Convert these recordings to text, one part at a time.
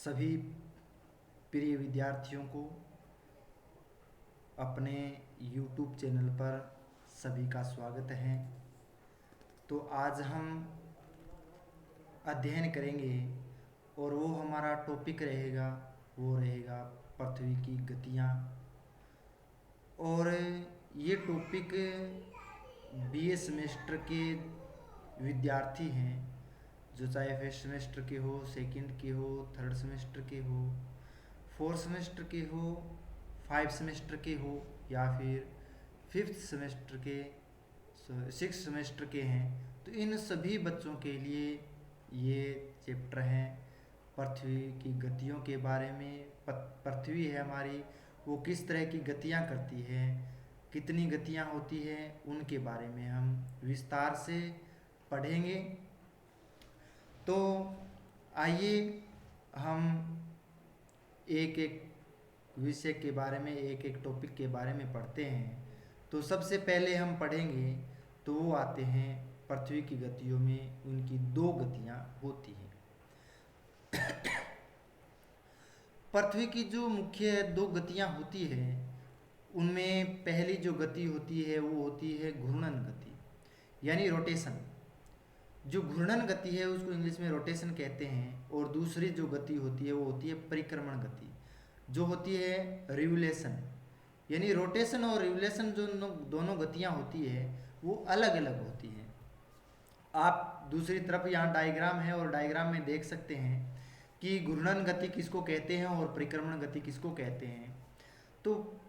सभी प्रिय विद्यार्थियों को अपने YouTube चैनल पर सभी का स्वागत है। तो आज हम अध्ययन करेंगे और वो हमारा टॉपिक रहेगा, वो रहेगा पृथ्वी की गतियाँ। और ये टॉपिक बीए सेमेस्टर के विद्यार्थी हैं, जो चाहे फर्स्ट सेमेस्टर के हो, सेकंड के हो, थर्ड सेमेस्टर के हो, फोर्थ सेमेस्टर के हो, 5 सेमेस्टर के हो, या फिर 5th सेमेस्टर के, 6th सेमेस्टर के हैं। तो इन सभी बच्चों के लिए ये चैप्टर हैं पृथ्वी की गतियों के बारे में। पृथ्वी है हमारी, वो किस तरह की गतियाँ करती है, कितनी गतियाँ होती हैं, उनके बारे में हम विस्तार से पढ़ेंगे। तो आइए हम एक एक विषय के बारे में, एक एक टॉपिक के बारे में पढ़ते हैं। तो सबसे पहले हम पढ़ेंगे तो वो आते हैं पृथ्वी की गतियों में उनकी 2 गतियाँ होती हैं। पृथ्वी की जो मुख्य 2 गतियाँ होती है, उनमें पहली जो गति होती है वो होती है घूर्णन गति, यानी रोटेशन। जो घूर्णन गति है उसको इंग्लिश में रोटेशन कहते हैं। और दूसरी जो गति होती है वो होती है परिक्रमण गति, जो होती है रिवोल्यूशन। यानी रोटेशन और रिवोल्यूशन जो दोनों गतियाँ होती है वो अलग अलग होती हैं। आप दूसरी तरफ यहाँ डायग्राम है और डायग्राम में देख सकते हैं कि घूर्णन गति किसको कहते हैं और परिक्रमण गति किसको कहते हैं। तो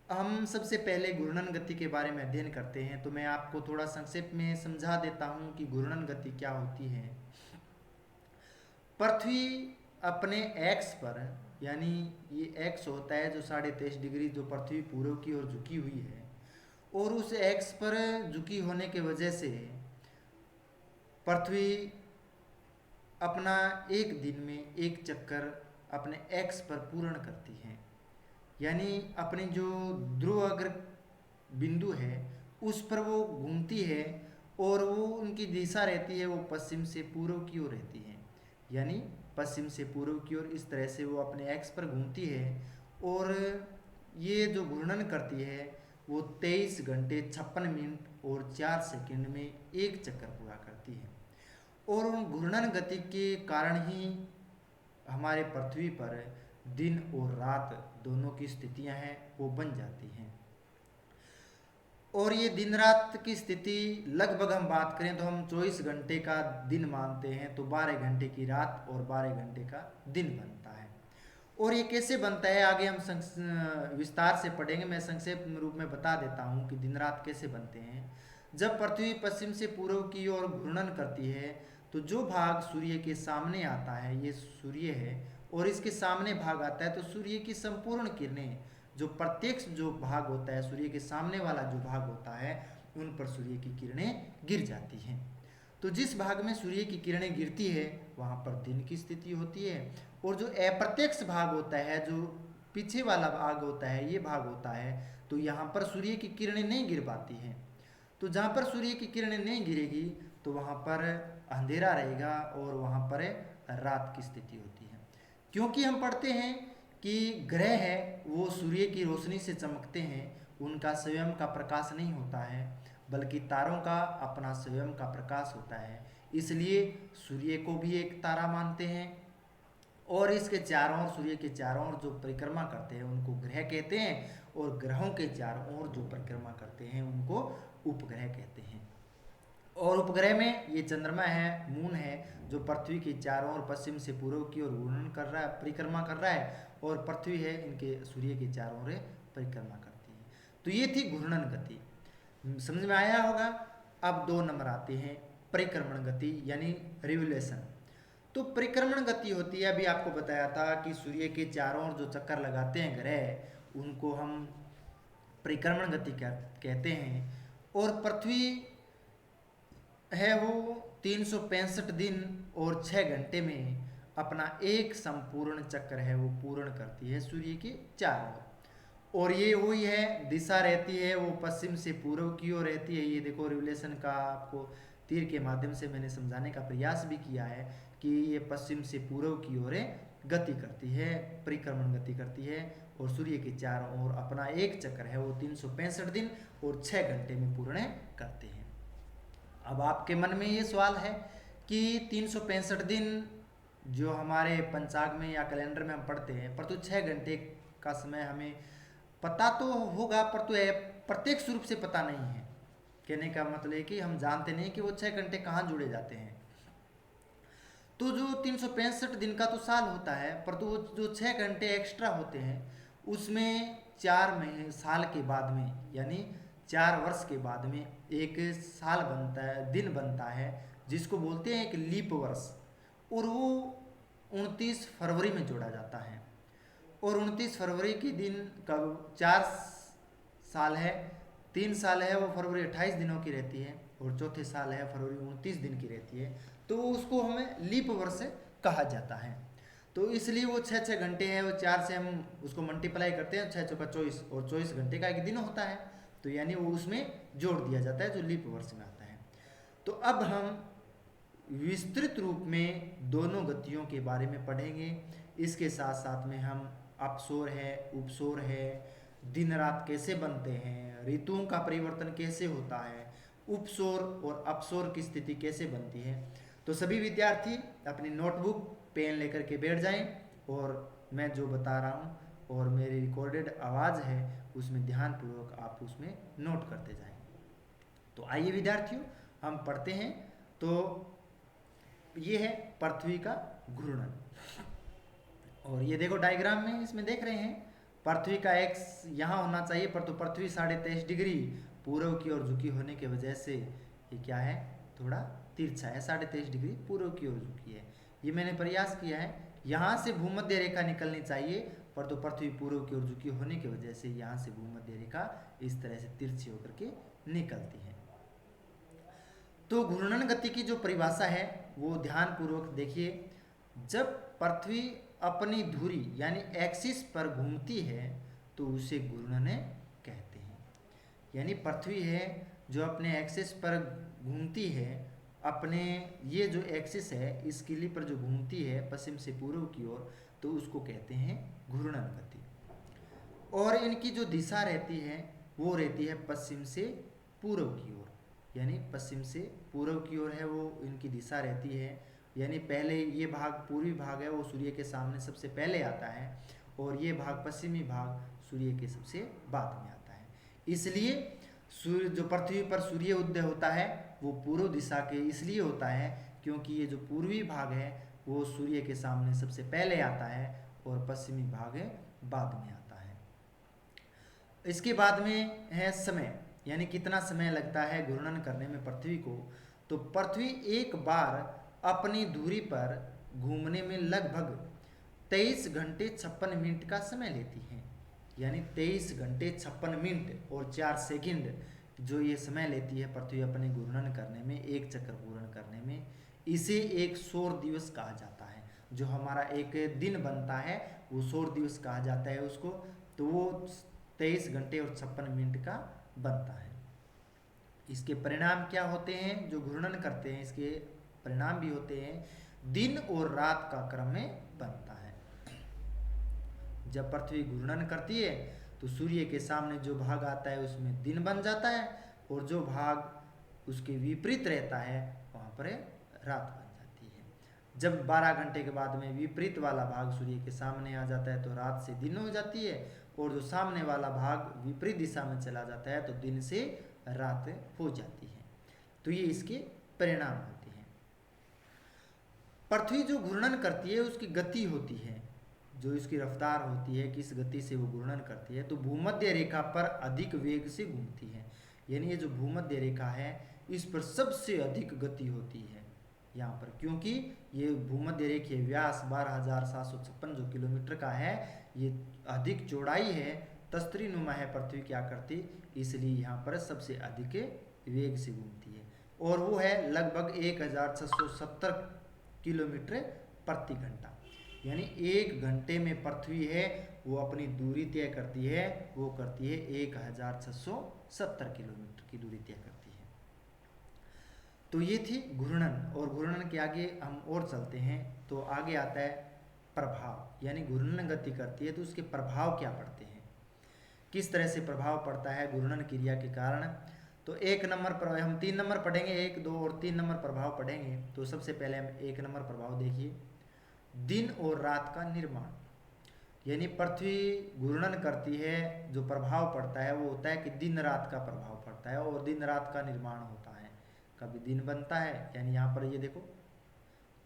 हम सबसे पहले घूर्णन गति के बारे में अध्ययन करते हैं। तो मैं आपको थोड़ा संक्षेप में समझा देता हूँ कि घूर्णन गति क्या होती है। पृथ्वी अपने एक्स पर, यानी ये एक्स होता है जो 23.5 डिग्री जो पृथ्वी पूर्व की ओर झुकी हुई है, और उस एक्स पर झुकी होने के वजह से पृथ्वी अपना एक दिन में एक चक्कर अपने एक्स पर पूर्ण करती है। यानी अपनी जो ध्रुव अग्र बिंदु है उस पर वो घूमती है, और वो उनकी दिशा रहती है वो पश्चिम से पूर्व की ओर रहती है। यानी पश्चिम से पूर्व की ओर इस तरह से वो अपने एक्स पर घूमती है। और ये जो घूर्णन करती है वो 23 घंटे 56 मिनट और 4 सेकंड में एक चक्कर पूरा करती है। और उन घूर्णन गति के कारण ही हमारे पृथ्वी पर दिन और रात दोनों की स्थितियां हैं वो बन जाती हैं। और ये दिन रात की स्थिति लगभग हम बात करें तो हम 24 घंटे का दिन मानते हैं, तो 12 घंटे की रात और 12 घंटे का दिन बनता है। और ये कैसे बनता है आगे हम विस्तार से पढ़ेंगे। मैं संक्षेप रूप में बता देता हूँ कि दिन रात कैसे बनते हैं। जब पृथ्वी पश्चिम से पूर्व की ओर घूर्णन करती है तो जो भाग सूर्य के सामने आता है, ये सूर्य है, और इसके सामने भाग आता है, तो सूर्य की संपूर्ण किरणें, जो प्रत्यक्ष जो भाग होता है, सूर्य के सामने वाला जो भाग होता है, उन पर सूर्य की किरणें गिर जाती हैं। तो जिस भाग में सूर्य की किरणें गिरती है वहाँ पर दिन की स्थिति होती है। और जो अप्रत्यक्ष भाग होता है, जो पीछे वाला भाग होता है, ये भाग होता है, तो यहाँ पर सूर्य की किरणें नहीं गिर पाती हैं। तो जहाँ पर सूर्य की किरणें नहीं गिरेगी तो वहाँ पर अंधेरा रहेगा और वहाँ पर रात की स्थिति होती है। क्योंकि हम पढ़ते हैं कि ग्रह है वो सूर्य की रोशनी से चमकते हैं, उनका स्वयं का प्रकाश नहीं होता है, बल्कि तारों का अपना स्वयं का प्रकाश होता है। इसलिए सूर्य को भी एक तारा मानते हैं, और इसके चारों ओर, सूर्य के चारों ओर जो परिक्रमा करते हैं उनको ग्रह कहते हैं, और ग्रहों के चारों ओर जो परिक्रमा करते हैं उनको उपग्रह कहते हैं। और उपग्रह में ये चंद्रमा है, मून है, जो पृथ्वी के चारों ओर पश्चिम से पूर्व की ओर घूर्णन कर रहा है, परिक्रमा कर रहा है, और पृथ्वी है इनके सूर्य के चारों ओर परिक्रमा करती है। तो ये थी घूर्णन गति, समझ में आया होगा। अब 2 नंबर आते हैं परिक्रमण गति, यानी रिवोल्यूशन। तो परिक्रमण गति होती है, अभी आपको बताया था कि सूर्य के चारों ओर जो चक्कर लगाते हैं ग्रह, उनको हम परिक्रमण गति कहते हैं। और पृथ्वी है वो 365 दिन और 6 घंटे में अपना एक संपूर्ण चक्कर है वो पूर्ण करती है सूर्य के चारों ओर। और ये वही है, दिशा रहती है वो पश्चिम से पूर्व की ओर रहती है। ये देखो रिवोल्यूशन का आपको तीर के माध्यम से मैंने समझाने का प्रयास भी किया है कि ये पश्चिम से पूर्व की ओर गति करती है, परिक्रमण गति करती है और सूर्य के चारों ओर अपना एक चक्कर है वो 365 दिन और 6 घंटे में पूर्ण करते हैं। अब आपके मन में ये सवाल है कि 365 दिन जो हमारे पंचांग में या कैलेंडर में हम पढ़ते हैं, परंतु 6 घंटे का समय हमें पता तो होगा परंतु प्रत्यक्ष रूप से पता नहीं है। कहने का मतलब है कि हम जानते नहीं कि वो 6 घंटे कहाँ जुड़े जाते हैं। तो जो 365 दिन का तो साल होता है, परंतु वो जो 6 घंटे एक्स्ट्रा होते हैं उसमें 4 महीने साल के बाद में, यानी 4 वर्ष के बाद में एक साल बनता है, दिन बनता है, जिसको बोलते हैं एक लीप वर्ष, और वो 29 फरवरी में जोड़ा जाता है। और 29 फरवरी के दिन कब 4 साल है, 3 साल है वो फरवरी 28 दिनों की रहती है और चौथे साल है फरवरी 29 दिन की रहती है, तो उसको हमें लीप वर्ष कहा जाता है। तो इसलिए वो 6 घंटे हैं, वो 4 से हम उसको मल्टीप्लाई करते हैं, 6 चौका 24 और 24 घंटे का एक दिन होता है, तो यानी वो उसमें जोड़ दिया जाता है जो लीप वर्ष में आता है। तो अब हम विस्तृत रूप में दोनों गतियों के बारे में पढ़ेंगे। इसके साथ साथ में हम अपसौर है, उपसौर है, दिन रात कैसे बनते हैं, ऋतुओं का परिवर्तन कैसे होता है, उपसौर और अपसौर की स्थिति कैसे बनती है। तो सभी विद्यार्थी अपनी नोटबुक पेन लेकर के बैठ जाएं और मैं जो बता रहा हूँ और मेरी रिकॉर्डेड आवाज़ है उसमें ध्यानपूर्वक आप उसमें नोट करते जाएं। तो आइए विद्यार्थियों हम पढ़ते हैं। तो ये है पृथ्वी का घूर्णन, और ये देखो डायग्राम में इसमें देख रहे हैं पृथ्वी का एक्स यहाँ होना चाहिए, पर तो पृथ्वी 23.5 डिग्री पूर्व की ओर झुकी होने की वजह से ये क्या है, थोड़ा तिरछा है, 23.5 डिग्री पूर्व की ओर झुकी है। ये मैंने प्रयास किया है, यहाँ से भूमध्य रेखा निकलनी चाहिए, पर तो पृथ्वी पूर्व की ओर झुकी होने की वजह से यहाँ से भूमध्य रेखा इस तरह से तिरछी होकर के निकलती है। तो घूर्णन गति की जो परिभाषा है वो ध्यान पूर्वक देखिए। जब पृथ्वी अपनी धुरी यानी एक्सिस पर घूमती है तो उसे घूर्णन कहते हैं। यानी पृथ्वी है जो अपने एक्सिस पर घूमती है, अपने ये जो एक्सिस है इस किली पर जो घूमती है पश्चिम से पूर्व की ओर, तो उसको कहते हैं घूर्णन गति। और इनकी जो दिशा रहती है वो रहती है पश्चिम से पूर्व की ओर, यानी पश्चिम से पूर्व की ओर है वो इनकी दिशा रहती है। यानी पहले ये भाग पूर्वी भाग है वो सूर्य के सामने सबसे पहले आता है और ये भाग पश्चिमी भाग सूर्य के सबसे बाद में आता है। इसलिए सूर्य जो पृथ्वी पर सूर्य उदय होता है वो पूर्व दिशा के इसलिए होता है क्योंकि ये जो पूर्वी भाग है वो सूर्य के सामने सबसे पहले आता है और पश्चिमी भाग बाद में आता है। इसके बाद में है समय, यानी कितना समय लगता है घूर्णन करने में पृथ्वी को। तो पृथ्वी एक बार अपनी दूरी पर घूमने में लगभग 23 घंटे 56 मिनट का समय लेती है। यानी 23 घंटे 56 मिनट और 4 सेकंड जो ये समय लेती है पृथ्वी अपने घूर्णन करने में, एक चक्कर पूर्ण करने में, इसे एक सौर दिवस कहा जाता है। जो हमारा एक दिन बनता है वो सौर दिवस कहा जाता है उसको। तो वो 23 घंटे और 56 मिनट का बनता है। इसके परिणाम क्या होते हैं, जो घूर्णन करते हैं इसके परिणाम भी होते हैं दिन और रात का क्रम में बनता है। जब पृथ्वी घूर्णन करती है तो सूर्य के सामने जो भाग आता है उसमें दिन बन जाता है और जो भाग उसके विपरीत रहता है वहाँ पर रात बन जाती है। जब 12 घंटे के बाद में विपरीत वाला भाग सूर्य के सामने आ जाता है तो रात से दिन हो जाती है, और जो सामने वाला भाग विपरीत दिशा में चला जाता है तो दिन से रात हो जाती है। तो ये इसके परिणाम होते हैं। पृथ्वी जो घूर्णन करती है उसकी गति होती है, जो इसकी रफ्तार होती है, किस गति से वो घूर्णन करती है। तो भूमध्य रेखा पर अधिक वेग से घूमती है। यानी ये जो भूमध्य रेखा है इस पर सबसे अधिक गति होती है यहाँ पर, क्योंकि ये भूमध्य रेखीय व्यास 12,756 जो किलोमीटर का है, ये अधिक चौड़ाई है, तस्तरी नुमा है पृथ्वी की आकृति, इसलिए यहाँ पर सबसे अधिक वेग से घूमती है। और वो है लगभग 1670 किलोमीटर प्रति घंटा। यानी 1 घंटे में पृथ्वी है वो अपनी दूरी तय करती है, वो करती है 1670 किलोमीटर की दूरी तय करती है। तो ये थी घूर्णन। और घूर्णन के आगे हम और चलते हैं तो आगे आता है प्रभाव, यानी घूर्णन गति करती है तो उसके प्रभाव क्या पड़ते हैं, किस तरह से प्रभाव पड़ता है घूर्णन क्रिया के कारण। तो 1 नंबर पर हम 3 नंबर पढ़ेंगे, 1, 2 और 3 नंबर प्रभाव पढ़ेंगे। तो सबसे पहले हम 1 नंबर प्रभाव देखिए, दिन और रात का निर्माण। यानी पृथ्वी घूर्णन करती है, जो प्रभाव पड़ता है वो होता है कि दिन रात का प्रभाव पड़ता है और दिन रात का निर्माण होता है। कभी दिन बनता है, यानी यहाँ पर ये देखो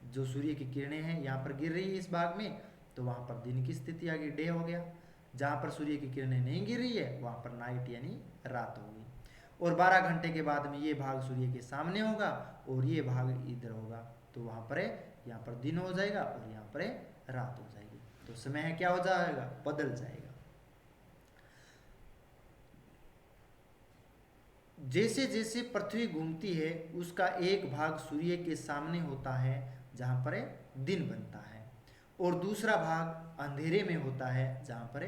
जो सूर्य की किरणें हैं यहाँ पर गिर रही है इस भाग में, तो वहाँ पर दिन की स्थिति आ गई, डे हो गया। जहाँ पर सूर्य की किरणें नहीं गिर रही है वहाँ पर नाइट यानी रात होगी। और 12 घंटे के बाद में ये भाग सूर्य के सामने होगा और ये भाग इधर होगा, तो वहाँ पर यहाँ पर दिन हो जाएगा और यहाँ पर रात हो जाएगी। तो समय क्या हो जाएगा, बदल जाएगा। जैसे जैसे पृथ्वी घूमती है उसका एक भाग सूर्य के सामने होता है जहाँ पर दिन बनता है, और दूसरा भाग अंधेरे में होता है जहाँ पर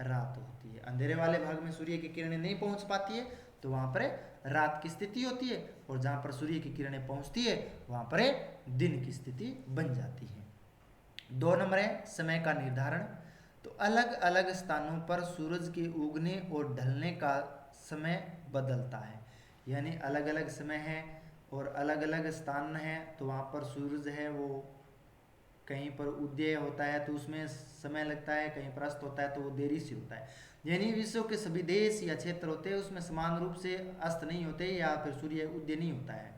रात होती है। अंधेरे वाले भाग में सूर्य की किरणें नहीं पहुँच पाती है तो वहाँ पर रात की स्थिति होती है, और जहाँ पर सूर्य की किरणें पहुँचती है वहाँ पर दिन की स्थिति बन जाती है। 2 नंबर है समय का निर्धारण। तो अलग अलग स्थानों पर सूरज के उगने और ढलने का समय बदलता है, यानी अलग अलग समय है और अलग अलग स्थान है, तो वहाँ पर सूरज है वो कहीं पर उदय होता है तो उसमें समय लगता है, कहीं पर अस्त होता है तो वो देरी से होता है। यानी विश्व के सभी देश या क्षेत्र होते हैं उसमें समान रूप से अस्त नहीं होते या फिर सूर्य उदय नहीं होता है।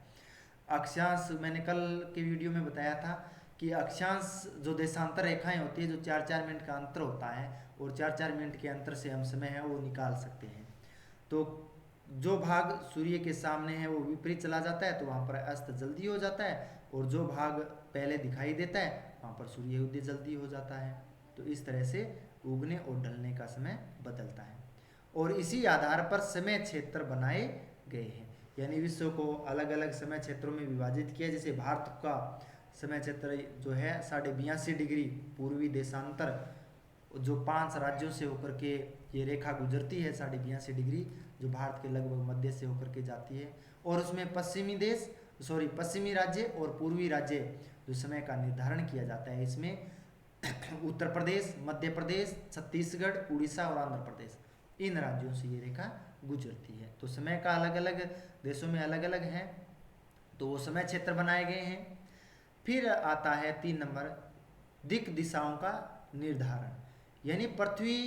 अक्षांश मैंने कल के वीडियो में बताया था कि अक्षांश जो देशांतर रेखाएं होती है जो 4-4 मिनट का अंतर होता है, और 4-4 मिनट के अंतर से हम समय है वो निकाल सकते हैं। तो जो भाग सूर्य के सामने है वो विपरीत चला जाता है तो वहाँ पर अस्त जल्दी हो जाता है, और जो भाग पहले दिखाई देता है वहाँ पर सूर्य उदय जल्दी हो जाता है। तो इस तरह से उगने और ढलने का समय बदलता है, और इसी आधार पर समय क्षेत्र बनाए गए हैं। यानी विश्व को अलग अलग समय क्षेत्रों में विभाजित किया। जैसे भारत का समय क्षेत्र जो है 82.5 डिग्री पूर्वी देशांतर, जो 5 राज्यों से होकर के ये रेखा गुजरती है 82.5 डिग्री, जो भारत के लगभग मध्य से होकर के जाती है, और उसमें पश्चिमी राज्य और पूर्वी राज्य जो समय का निर्धारण किया जाता है। इसमें उत्तर प्रदेश, मध्य प्रदेश, छत्तीसगढ़, उड़ीसा और आंध्र प्रदेश, इन राज्यों से ये रेखा गुजरती है। तो समय का अलग अलग देशों में अलग अलग है, तो वो समय क्षेत्र बनाए गए हैं। फिर आता है 3 नंबर, दिक् दिशाओं का निर्धारण। यानी पृथ्वी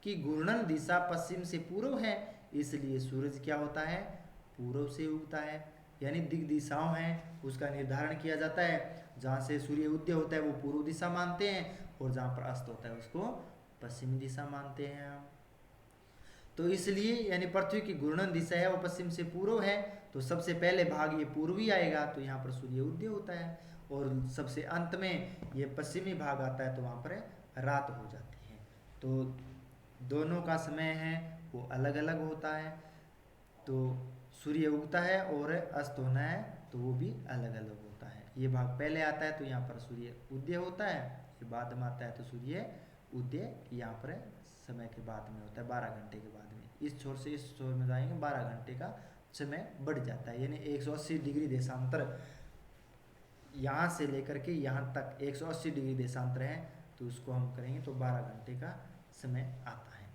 की घूर्णन दिशा पश्चिम से पूर्व है, इसलिए सूरज क्या होता है, पूर्व से उगता है। यानी दिक् दिशाओं हैं उसका निर्धारण किया जाता है। जहाँ से सूर्य उदय होता है वो पूर्व दिशा मानते हैं, और जहाँ पर अस्त होता है उसको पश्चिमी दिशा मानते हैं हम। तो इसलिए यानी पृथ्वी की घूर्णन दिशा है वो पश्चिम से पूर्व है, तो सबसे पहले भाग ये पूर्वी आएगा तो यहाँ पर सूर्य उदय होता है, और सबसे अंत में ये पश्चिमी भाग आता है तो वहाँ पर रात हो जाती है। तो दोनों का समय है वो अलग अलग होता है। तो सूर्य उगता है और अस्त होना है तो वो भी अलग अलग होता है। ये भाग पहले आता है तो यहाँ पर सूर्य उदय होता है, ये बाद में आता है तो सूर्य उदय यहाँ पर समय के बाद में होता है, 12 घंटे के बाद में। इस छोर से इस छोर में जाएंगे 12 घंटे का समय बढ़ जाता है। यानी 180 डिग्री देशांतर यहाँ से लेकर के यहाँ तक 180 डिग्री देशांतर है, तो उसको हम करेंगे तो 12 घंटे का समय आता है।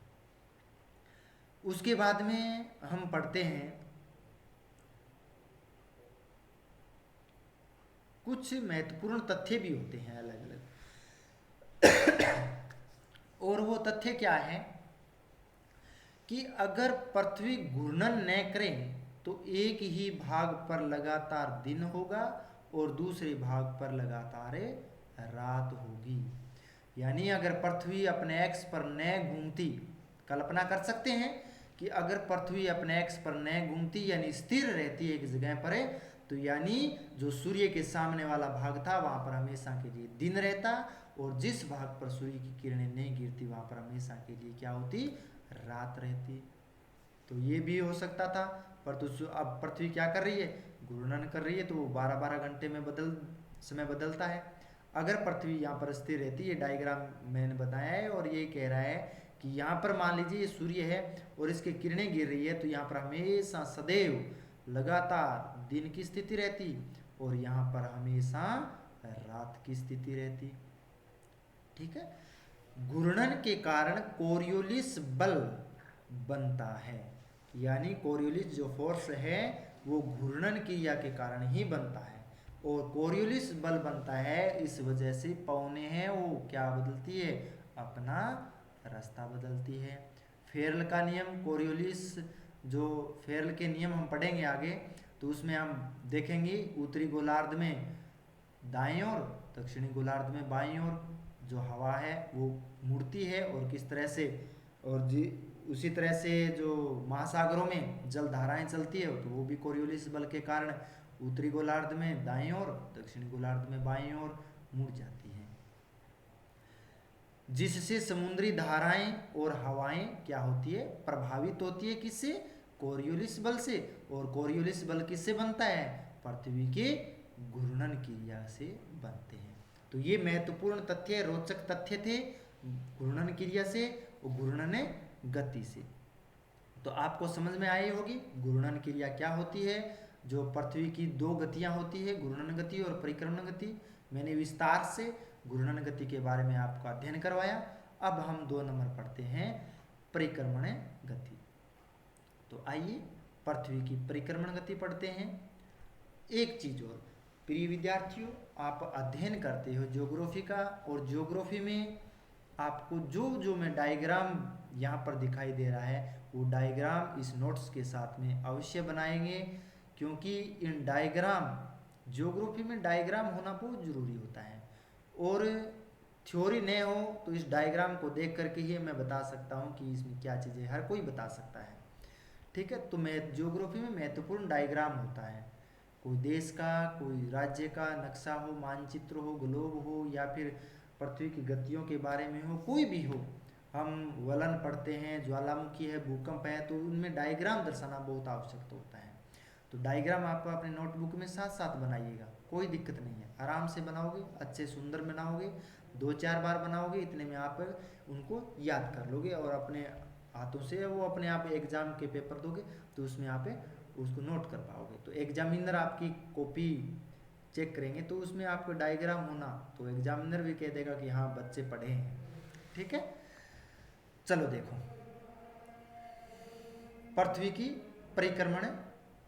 उसके बाद में हम पढ़ते हैं कुछ महत्वपूर्ण तथ्य भी होते हैं अलग अलग। और वो तथ्य क्या है कि अगर पृथ्वी घूर्णन न करे तो एक ही भाग पर लगातार दिन होगा और दूसरे भाग पर लगातार रात होगी। यानी अगर पृथ्वी अपने एक्स पर न घूमती, कल्पना कर सकते हैं कि अगर पृथ्वी अपने एक्स पर न घूमती यानी स्थिर रहती एक जगह पर है, तो यानी जो सूर्य के सामने वाला भाग था वहाँ पर हमेशा के लिए दिन रहता, और जिस भाग पर सूर्य की किरणें नहीं गिरती वहाँ पर हमेशा के लिए क्या होती, रात रहती। तो ये भी हो सकता था, पर तो अब पृथ्वी क्या कर रही है, घूर्णन कर रही है, तो वो 12-12 घंटे में समय बदलता है। अगर पृथ्वी यहाँ पर स्थिर रहती है, डायग्राम मैंने बताया है, और ये कह रहा है कि यहाँ पर मान लीजिए ये सूर्य है और इसकी किरणें गिर रही है, तो यहाँ पर हमेशा सदैव लगातार दिन की स्थिति रहती और यहाँ पर हमेशा रात की स्थिति रहती। ठीक है। घूर्णन के कारण कोरियोलिस बल बनता है, यानी कोरियोलिस जो फोर्स है वो घूर्णन क्रिया के कारण ही बनता है, और कोरियोलिस बल बनता है इस वजह से पौने हैं वो क्या बदलती है, अपना रास्ता बदलती है। फेरल का नियम, कोरियोलिस जो फेरल के नियम हम पढ़ेंगे आगे, तो उसमें हम देखेंगे उत्तरी गोलार्ध में दाएं ओर, दक्षिणी गोलार्ध में बाईं ओर जो हवा है वो मुड़ती है, और किस तरह से, और जी उसी तरह से जो महासागरों में जल धाराएं चलती है तो वो भी कोरियोलिस बल के कारण उत्तरी गोलार्ध में दाईं ओर, दक्षिणी गोलार्ध में बाईं ओर मुड़ जाती हैं, जिससे समुद्री धाराएं और हवाएं क्या होती है, प्रभावित होती है, किससे, कोरियोलिस बल से। और कोरियोलिस बल किससे बनता है, पृथ्वी के घूर्णन क्रिया से बनते हैं। तो ये महत्वपूर्ण तथ्य, रोचक तथ्य थे घूर्णन क्रिया से और घूर्णन गति से। तो आपको समझ में आई होगी घूर्णन क्रिया क्या होती है। जो पृथ्वी की दो गतियां होती है, घूर्णन गति और परिक्रमण गति, मैंने विस्तार से घूर्णन गति के बारे में आपको अध्ययन करवाया। अब हम 2 नंबर पढ़ते हैं परिक्रमण गति। तो आइए पृथ्वी की परिक्रमण गति पढ़ते हैं। एक चीज और प्रिय विद्यार्थियों, आप अध्ययन करते हो ज्योग्राफी का, और ज्योग्राफी में आपको जो जो मैं डायग्राम यहाँ पर दिखाई दे रहा है वो डायग्राम इस नोट्स के साथ में अवश्य बनाएंगे, क्योंकि इन डायग्राम, ज्योग्राफी में डायग्राम होना बहुत ज़रूरी होता है, और थ्योरी नहीं हो तो इस डायग्राम को देख करके ही मैं बता सकता हूँ कि इसमें क्या चीज़ें, हर कोई बता सकता है, ठीक है। तो मैं ज्योग्राफी में महत्वपूर्ण डायग्राम होता है, कोई देश का, कोई राज्य का नक्शा हो, मानचित्र हो, ग्लोब हो, या फिर पृथ्वी की गतियों के बारे में हो, कोई भी हो। हम वलन पढ़ते हैं, ज्वालामुखी है, भूकंप है, तो उनमें डायग्राम दर्शाना बहुत आवश्यक होता है। तो डायग्राम आप अपने नोटबुक में साथ साथ बनाइएगा, कोई दिक्कत नहीं है, आराम से बनाओगे, अच्छे सुंदर बनाओगे, 2-4 बार बनाओगे, इतने में आप उनको याद कर लोगे, और अपने हाथों से वो अपने आप एग्जाम के पेपर दोगे तो उसमें आप उसको नोट कर पाओगे। तो एग्जामिनर आपकी कॉपी चेक करेंगे तो उसमें आपको डायग्राम होना, तो एग्जामिनर भी कह देगा कि हाँ बच्चे पढ़े हैं, ठीक है। चलो देखो पृथ्वी की परिक्रमण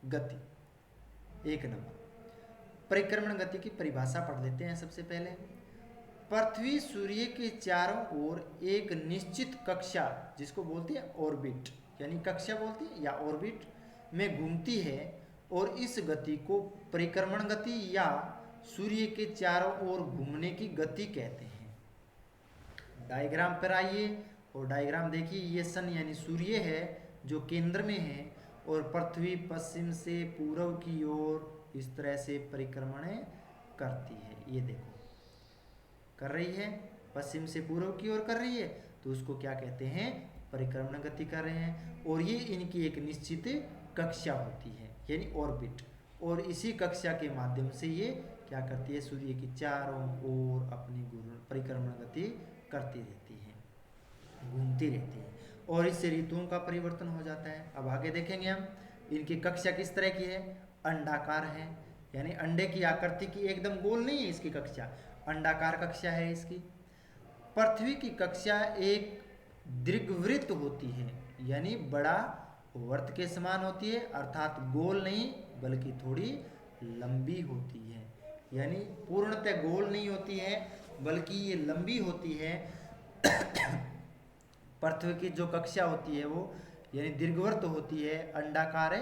गति। 1 नंबर परिक्रमण गति की परिभाषा पढ़ लेते हैं सबसे पहले। पृथ्वी सूर्य के चारों ओर एक निश्चित कक्षा, जिसको बोलते हैं ऑर्बिट, यानी कक्षा बोलते हैं या ऑर्बिट में घूमती है, और इस गति को परिक्रमण गति या सूर्य के चारों ओर घूमने की गति कहते हैं। डायग्राम पर आइए और डायग्राम देखिए, ये सन यानी सूर्य है जो केंद्र में है, और पृथ्वी पश्चिम से पूर्व की ओर इस तरह से परिक्रमण करती है। ये देखो कर रही है, पश्चिम से पूर्व की ओर कर रही है, तो उसको क्या कहते हैं, परिक्रमण गति कर रहे हैं। और ये इनकी एक निश्चित कक्षा होती है यानी ऑर्बिट, और इसी कक्षा के माध्यम से ये क्या करती है, सूर्य की चारों ओर अपनी परिक्रमण गति करती रहती है, घूमती रहती है, और इससे ऋतुओं का परिवर्तन हो जाता है। अब आगे देखेंगे हम इनकी कक्षा किस तरह की है, अंडाकार है, यानी अंडे की आकृति की, एकदम गोल नहीं है इसकी कक्षा, अंडाकार कक्षा है इसकी। पृथ्वी की कक्षा एक दीर्घवृत्त होती है, यानी बड़ा वर्त के समान होती है, अर्थात गोल नहीं बल्कि थोड़ी लंबी होती है, यानी पूर्णतः गोल नहीं होती है बल्कि ये लंबी होती है। पृथ्वी की जो कक्षा होती है वो यानी दीर्घवृत्त होती है, अंडाकार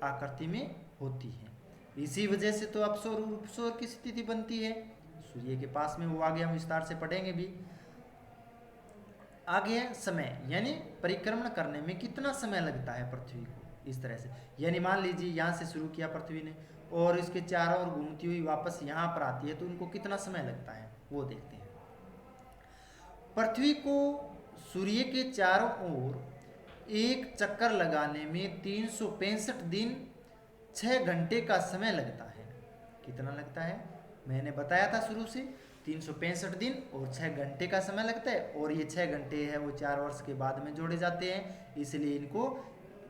आकृति में होती है। इसी वजह से तो अपसौर उपसौर की स्थिति बनती है सूर्य के पास में, वो आगे हम विस्तार से पढ़ेंगे भी। आगे है समय, यानी परिक्रमण करने में कितना समय लगता है पृथ्वी को, इस तरह से, यानी मान लीजिए यहाँ से शुरू किया पृथ्वी ने और इसके चारों ओर घूमती हुई वापस यहाँ पर आती है, तो इनको कितना समय लगता है वो देखते हैं। पृथ्वी को सूर्य के चारों ओर एक चक्कर लगाने में 365 दिन 6 घंटे का समय लगता है। कितना लगता है, मैंने बताया था शुरू से, 365 दिन और 6 घंटे का समय लगता है, और ये 6 घंटे है वो 4 वर्ष के बाद में जोड़े जाते हैं, इसलिए इनको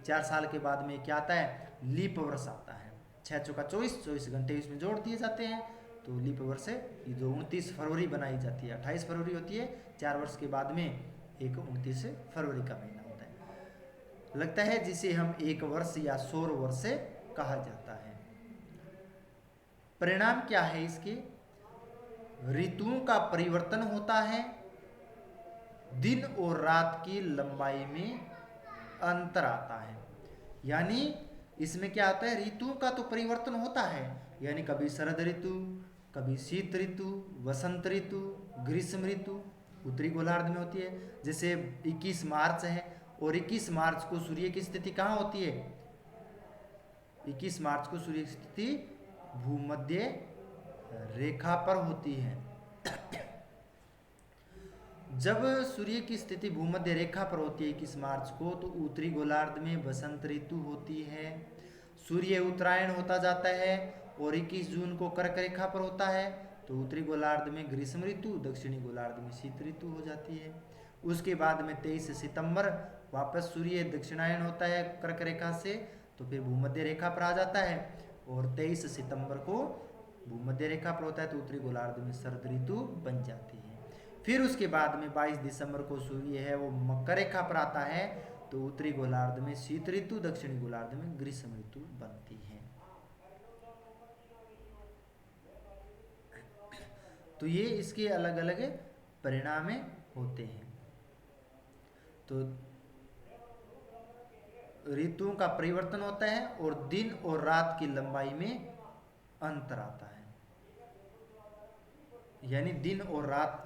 4 साल के बाद में क्या आता है, लीप वर्ष आता है। 6 चौका 24 घंटे इसमें जोड़ दिए जाते हैं, तो लीप वर्ष ये जो 29 फरवरी बनाई जाती है, 28 फरवरी होती है, 4 वर्ष के बाद में एक 29 फरवरी का महीना होता है, लगता है, जिसे हम एक वर्ष या सौर वर्ष कहा जाता है। परिणाम क्या है इसके? ऋतुओं का परिवर्तन होता है, दिन और रात की लंबाई में अंतर आता है। यानी इसमें क्या आता है, ऋतुओं का तो परिवर्तन होता है, यानी कभी शरद ऋतु, कभी शीत ऋतु, वसंत ऋतु, ग्रीष्म ऋतु उत्तरी गोलार्ध में होती है। जैसे 21 मार्च है और 21 मार्च को सूर्य की स्थिति कहाँ होती है? 21 मार्च को सूर्य की स्थिति भूमध्य रेखा पर होती है। जब सूर्य की स्थिति भूमध्य रेखा पर होती है 21 मार्च को, तो उत्तरी गोलार्ध में वसंत ऋतु होती है, सूर्य उत्तरायण होता जाता है, और 21 जून को कर्क रेखा पर होता है, तो उत्तरी गोलार्ध में ग्रीष्म ऋतु, दक्षिणी गोलार्ध में शीत ऋतु हो जाती है। उसके बाद में 23 सितंबर वापस सूर्य दक्षिणायन होता है कर्क रेखा से, तो फिर भूमध्य रेखा पर आ जाता है, और 23 सितंबर को भूमध्य रेखा पर होता है, तो उत्तरी गोलार्ध में शरद ऋतु बन जाती है। फिर उसके बाद में 22 दिसंबर को सूर्य है वो मकर रेखा पर आता है, तो उत्तरी गोलार्ध में शीत ऋतु, दक्षिणी गोलार्ध में ग्रीष्म ऋतु बनती है। तो ये इसके अलग अलग परिणाम होते हैं। तो ऋतुओं का परिवर्तन होता है और दिन और रात की लंबाई में अंतर आता है, यानी दिन और रात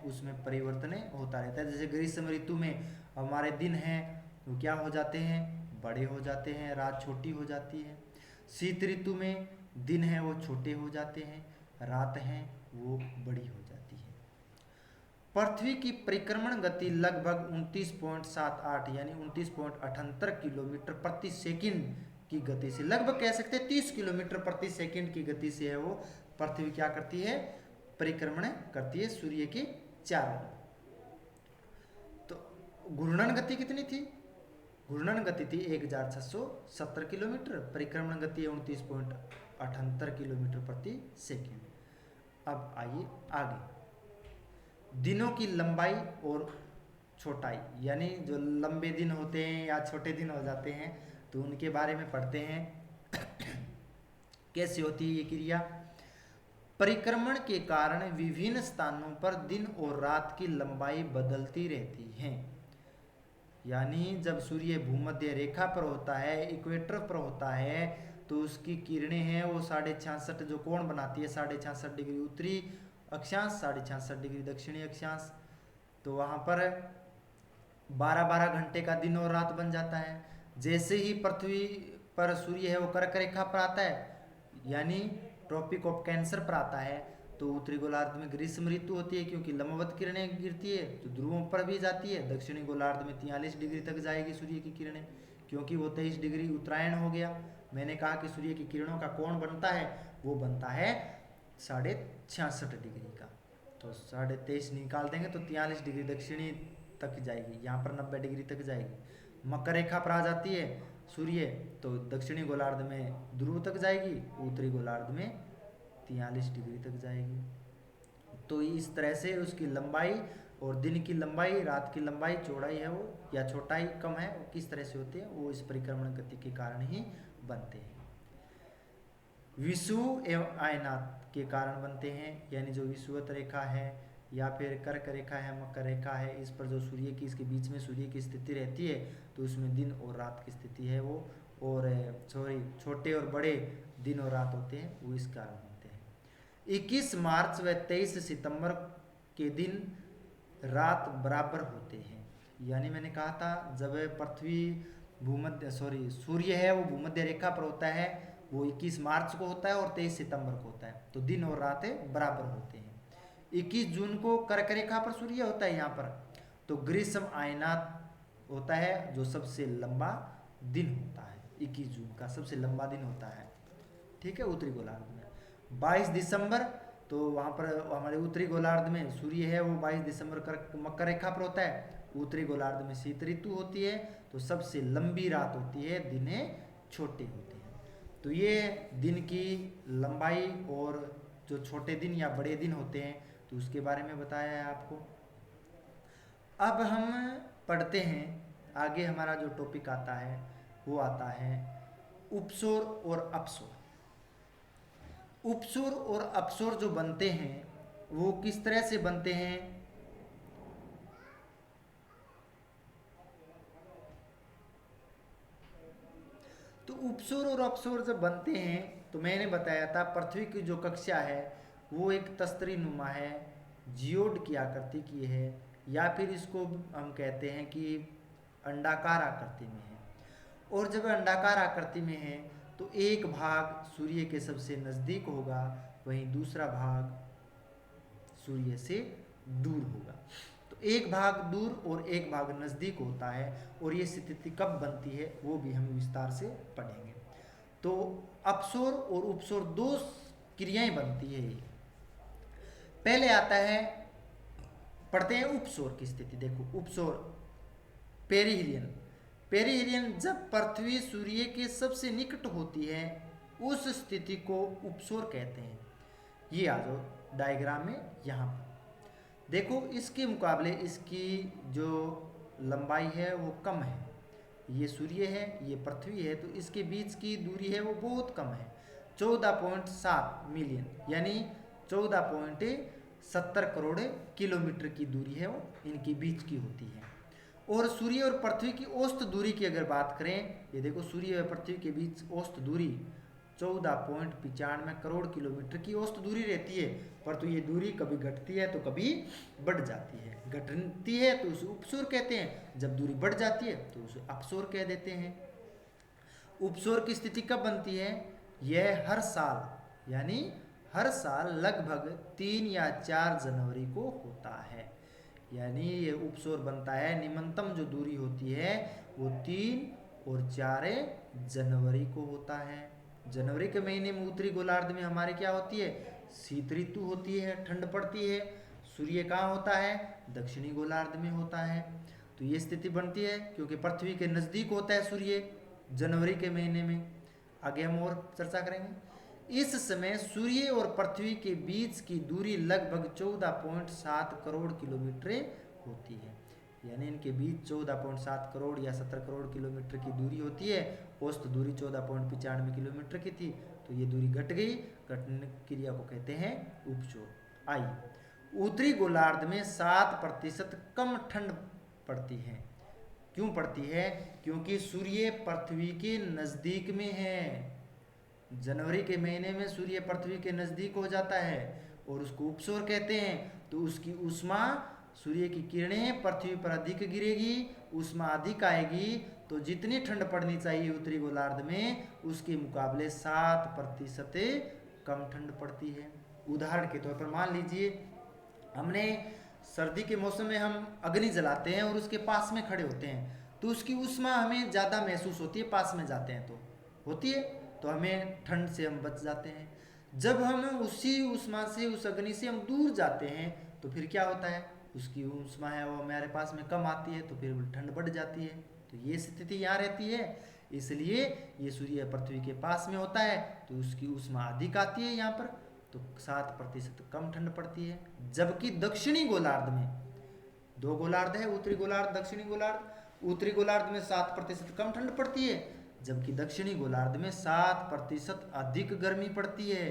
उसमें परिवर्तन होता रहता है। जैसे ग्रीष्म ऋतु में हमारे दिन हैं वो क्या हो जाते हैं, बड़े हो जाते हैं, रात छोटी हो जाती है। शीत ऋतु में दिन हैं वो छोटे हो जाते हैं, रात हैं वो बड़ी हो जाती है। पृथ्वी की परिक्रमण गति लगभग 29.78 यानी 29.78 किलोमीटर प्रति सेकंड की गति से, लगभग कह सकते हैं 30 किलोमीटर प्रति सेकंड की गति से है वो पृथ्वी क्या करती है, परिक्रमण करती है सूर्य के चारों। तो घूर्णन गति कितनी थी? घूर्णन गति थी 1670 किलोमीटर, परिक्रमण गति है 29.78 किलोमीटर प्रति सेकंड। अब आइए आगे, दिनों की लंबाई और छोटाई, यानी जो लंबे दिन होते हैं या छोटे दिन हो जाते हैं, तो उनके बारे में पढ़ते हैं। कैसे होती है ये क्रिया? परिक्रमण के कारण विभिन्न स्थानों पर दिन और रात की लंबाई बदलती रहती है। यानी जब सूर्य भूमध्य रेखा पर होता है, इक्वेटर पर होता है, तो उसकी किरणें हैं वो 66.5 जो कोण बनाती है, 66.5 डिग्री उत्तरी अक्षांश, 66.5 डिग्री दक्षिणी अक्षांश, तो वहाँ पर 12-12 घंटे का दिन और रात बन जाता है। जैसे ही पृथ्वी पर सूर्य है वो कर्क रेखा पर आता है, यानी ट्रॉपिक ऑफ कैंसर पर आता है, तो उत्तरी गोलार्ध में ग्रीष्म ऋतु होती है, क्योंकि लंबवत किरणें गिरती है तो ध्रुवों पर भी जाती है। दक्षिणी गोलार्ध में 43 डिग्री तक जाएगी सूर्य की किरणें, क्योंकि वो 23 डिग्री उत्तरायण हो गया। मैंने कहा कि सूर्य की किरणों का कोण बनता है वो बनता है 66.5 डिग्री का, तो 23.5 निकाल देंगे तो 43 डिग्री दक्षिणी तक जाएगी, यहाँ पर 90 डिग्री तक जाएगी। मकर रेखा पर आ जाती है सूर्य, तो दक्षिणी गोलार्ध में ध्रुव तक जाएगी, उत्तरी गोलार्ध में 43 डिग्री तक जाएगी। तो इस तरह से उसकी लंबाई और दिन की लंबाई, रात की लंबाई, चौड़ाई है वो या छोटाई कम है वो किस तरह से होती है, वो इस परिक्रमण गति के कारण ही बनते हैं। विषुव एवं आयनात के कारण बनते हैं, यानी जो विषुवत रेखा है या फिर कर्क रेखा है, मकर रेखा है, इस पर जो सूर्य की, इसके बीच में सूर्य की स्थिति रहती है, तो उसमें दिन और रात की स्थिति है वो, और छोटे और बड़े दिन और रात होते हैं वो इस कारण होते हैं। 21 मार्च व 23 सितंबर के दिन रात बराबर होते हैं। यानी मैंने कहा था जब पृथ्वी सूर्य है वो भूमध्य रेखा पर होता है, वो 21 मार्च को होता है और 23 सितंबर को होता है, तो दिन और रात बराबर होते हैं। 21 जून को कर्क रेखा पर सूर्य होता है यहाँ पर, तो ग्रीष्म आयनात होता है जो सबसे लंबा दिन होता है, 21 जून का सबसे लंबा दिन होता है, ठीक है, उत्तरी गोलार्ध में। 22 दिसंबर तो वहाँ पर हमारे उत्तरी गोलार्ध में सूर्य है वो 22 दिसंबर कर्क मकर रेखा पर होता है, उत्तरी गोलार्ध में शीत ऋतु होती है, तो सबसे लंबी रात होती है, दिन छोटे होते हैं। तो ये दिन की लंबाई और जो छोटे दिन या बड़े दिन होते हैं, तो उसके बारे में बताया है आपको। अब हम पढ़ते हैं आगे, हमारा जो टॉपिक आता है वो आता है उपसौर और अपसौर। उपसौर और अपसौर जो बनते हैं वो किस तरह से बनते हैं? तो उपसौर और अपसौर जब बनते हैं तो मैंने बताया था पृथ्वी की जो कक्षा है वो एक तस्तरी नुमा है, जियोड की आकृति की है, या फिर इसको हम कहते हैं कि अंडाकार आकृति में है। और जब अंडाकार आकृति में है तो एक भाग सूर्य के सबसे नज़दीक होगा, वहीं दूसरा भाग सूर्य से दूर होगा। तो एक भाग दूर और एक भाग नज़दीक होता है, और ये स्थिति कब बनती है वो भी हम विस्तार से पढ़ेंगे। तो अपसौर और उपसौर दो क्रियाएं बनती है। पहले आता है, पढ़ते हैं उपसौर की स्थिति। देखो उपसौर, पेरिहिलियन। पेरिहिलियन जब पृथ्वी सूर्य के सबसे निकट होती है उस स्थिति को उपसौर कहते हैं। ये आ जाओ डायग्राम में, यहाँ पर देखो, इसके मुकाबले इसकी जो लंबाई है वो कम है। ये सूर्य है, ये पृथ्वी है, तो इसके बीच की दूरी है वो बहुत कम है, 14.7 मिलियन, यानी 14.70 करोड़ किलोमीटर की दूरी है वो इनके बीच की होती है। और सूर्य और पृथ्वी की औसत दूरी की अगर बात करें, ये देखो सूर्य और पृथ्वी के बीच औसत दूरी 14.95 करोड़ किलोमीटर की औसत दूरी रहती है। परंतु ये दूरी कभी घटती है तो कभी बढ़ जाती है। घटती है तो उसे उपसौर कहते हैं, जब दूरी बढ़ जाती है तो उसे अपसौर कह देते हैं। उपसौर की स्थिति कब बनती है? यह हर साल, यानी हर साल लगभग 3 या 4 जनवरी को होता है। यानी ये उपसौर बनता है, निम्नतम जो दूरी होती है वो 3 और 4 जनवरी को होता है। जनवरी के महीने में उत्तरी गोलार्ध में हमारे क्या होती है? शीत ऋतु होती है, ठंड पड़ती है। सूर्य कहाँ होता है? दक्षिणी गोलार्ध में होता है। तो ये स्थिति बनती है क्योंकि पृथ्वी के नज़दीक होता है सूर्य जनवरी के महीने में। आगे हम और चर्चा करेंगे। इस समय सूर्य और पृथ्वी के बीच की दूरी लगभग 14.7 करोड़ किलोमीटर होती है। यानी इनके बीच 14.7 करोड़ या 17 करोड़ किलोमीटर की दूरी होती है। औसत दूरी 14.95 किलोमीटर की थी, तो ये दूरी घट गई। घटने क्रिया को कहते हैं उपसौर। आई उत्तरी गोलार्ध में 7% कम ठंड पड़ती है। क्यों पड़ती है? क्योंकि सूर्य पृथ्वी के नज़दीक में है। जनवरी के महीने में सूर्य पृथ्वी के नज़दीक हो जाता है और उसको उपसौर कहते हैं। तो उसकी ऊष्मा, सूर्य की किरणें पृथ्वी पर अधिक गिरेगी, ऊष्मा अधिक आएगी, तो जितनी ठंड पड़नी चाहिए उत्तरी गोलार्ध में उसके मुकाबले 7% कम ठंड पड़ती है। उदाहरण के तौर पर मान लीजिए, हमने सर्दी के मौसम में हम अग्नि जलाते हैं और उसके पास में खड़े होते हैं, तो उसकी ऊष्मा हमें ज़्यादा महसूस होती है। पास में जाते हैं तो होती है, तो हमें ठंड से हम बच जाते हैं। जब हम उसी ऊष्मा से, उस अग्नि से हम दूर जाते हैं तो फिर क्या होता है? उसकी ऊष्मा है वो हमारे पास में कम आती है, तो फिर ठंड बढ़ जाती है। तो ये स्थिति यहाँ रहती है। इसलिए ये सूर्य पृथ्वी के पास में होता है तो उसकी ऊष्मा अधिक आती है यहाँ पर, तो 7% कम ठंड पड़ती है। जबकि दक्षिणी गोलार्ध में, दो गोलार्ध है, उत्तरी गोलार्ध, दक्षिणी गोलार्ध। उत्तरी गोलार्ध में 7% कम ठंड पड़ती है, जबकि दक्षिणी गोलार्ध में 7% अधिक गर्मी पड़ती है।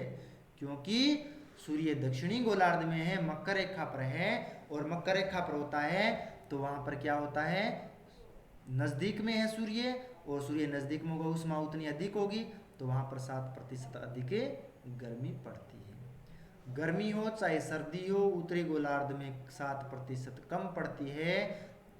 क्योंकि सूर्य दक्षिणी गोलार्ध में है, मकर रेखा पर है, और मकर रेखा पर होता है तो वहां पर क्या होता है? नज़दीक में है सूर्य, और सूर्य नज़दीक में होगा, ऊष्मा उतनी अधिक होगी, तो वहां पर 7% अधिक गर्मी पड़ती है। गर्मी हो चाहे सर्दी हो, उत्तरी गोलार्ध में 7% कम पड़ती है।